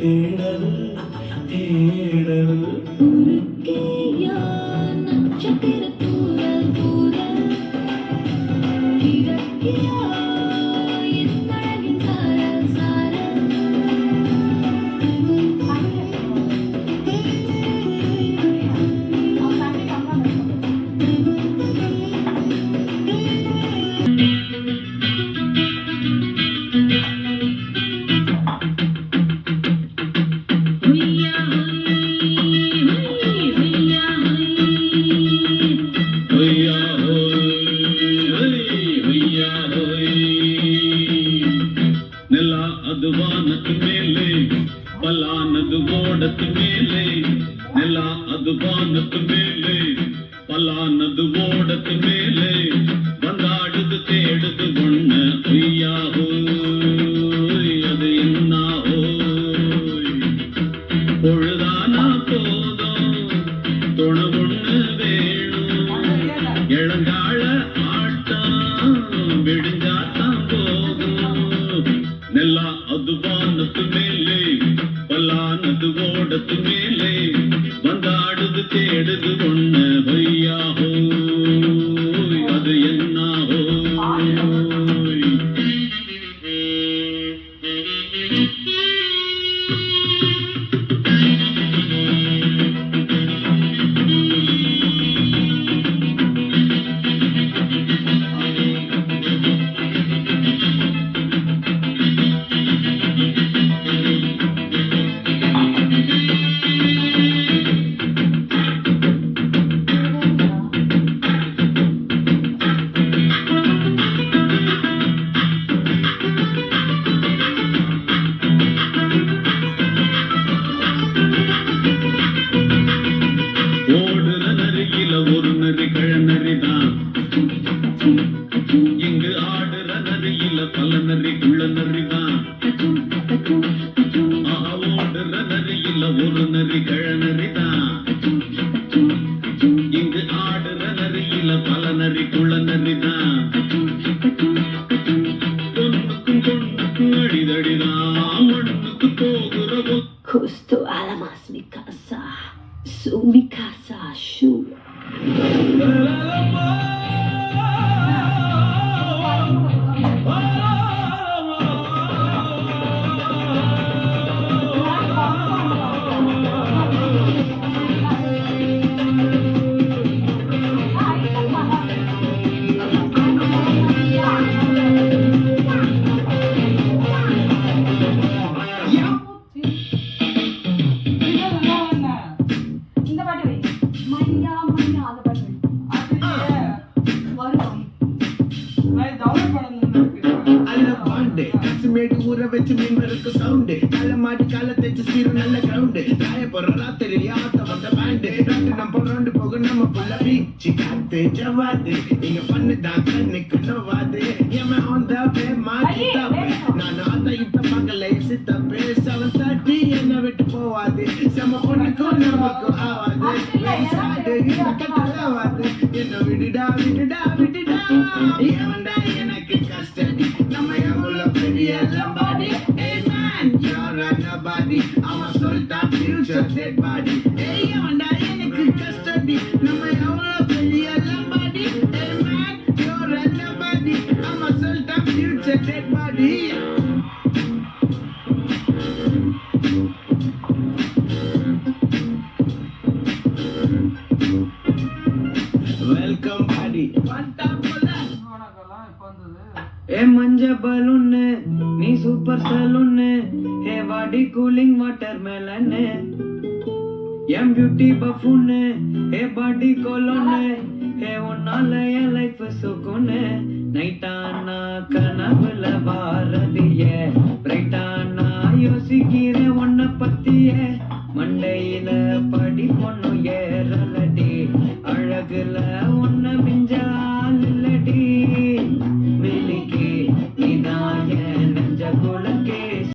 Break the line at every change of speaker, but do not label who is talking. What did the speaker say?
தேடல் தேடல்
உருக்கையா நட்சத்திர தூரல் தூரல் இறக்கியா என் அழகின் சாரல் சாரல்
ನೆಲ ಅದು ವಾನದ ಮೇಲೆ ಫಲಾನದು ಓಡದ ಮೇಲೆ ನೆಲ ಅದು ವಾನದ ಮೇಲೆ ಫಲಾನದು ಓಡದ ಮೇಲೆ ಬಂದಾಡುದು தேடுது ஒண்ண ஐயா ஹோய் அது என்ன ஹோய் பொழுதானா போதும் துணை ஒண்ணு வேணும் இளங்கால ஆட்டம் விடுஞ்சாத்தான் போகும் ನೆಲ ಅದು ವಾನದ ಮೇಲೆ ಫಲಾನದು ಓಡದ ಮೇಲೆ ಬಂದಾಡುದು தேடுது ஒண்ண ஐயா ஹோய் அது என்ன ஹோய் ஓடுற நரியில ஒரு நரி கழநரிதான் இங்கு ஆடுற நரியில பல நரி குள்ள நரிதான் ஓடுற நரியில ஒரு நரி கழநரிதான் இங்கு ஆடுற நரியில பல நரி குள்ள நரிதான் பொண்ணுக்கும் பொண்ணுக்கும் அடிதடிதான் மண்ணுக்கு போகிற
Justo alamas mi casa, su mi casa, su.
இந்த பாட்டு வை மையா மையா அந்த பாட்டு வை வரும் நான் டவுன்லோட் பண்ணனும்
அல்ல பாண்டே கசுமேடு ஊற வச்சு மீன்களுக்கு சவுண்டு கால மாட்டி கால தேய்ச்சி ஸ்பீடு நல்ல கிரவுண்டு ராய போற ராத்திரி யாத்த வந்த பேண்டு ராட்டு நம்ம ரவுண்டு போக நம்ம புள்ள பீச்சு காத்து ஜவாது இங்க பண்ணு தான் கண்ணுக்கு நோவாது ஏமா ஆன் த வே மாட்டி தப்பு நான் அந்த இத்த மகளே சித்தப்பு 7:30 என்ன விட்டு போவாது செம பொண்ணுக்கும் நமக்கும் ஆவாது வயசாடு இந்த கட்டலாவாது என்ன விடுடா விடுடா விடுடா ஏவன்டா எனக்கு கஸ்டடி நம்ம எவ்வளவு பெரிய Lambadi hey man you're a nobody I'm a sultan future dead body hey ஏவன்டா எனக்கு கஸ்டடி நம்ம எவ்வளவு பெரிய Lambadi hey man you're a nobody I'm a sultan future dead body welcome buddy வண்டா போல
உனக்கெல்லாம் இப்ப வந்தது
ए मंजे बलून नी सुपर सलून हे वाडी कूलिंग वाटरमेलन एम ब्यूटी बफून हे बॉडी कोलोन हे उन्नाल ये लाइफ सुकून नैटाना कनवुल वारदिये ब्ரைட்டானா யோசிக்கிற உன்னை பத்தியே மண்டையில படி பொண்ணு ஏறலடி அழகுல உன்னை மிஞ்சா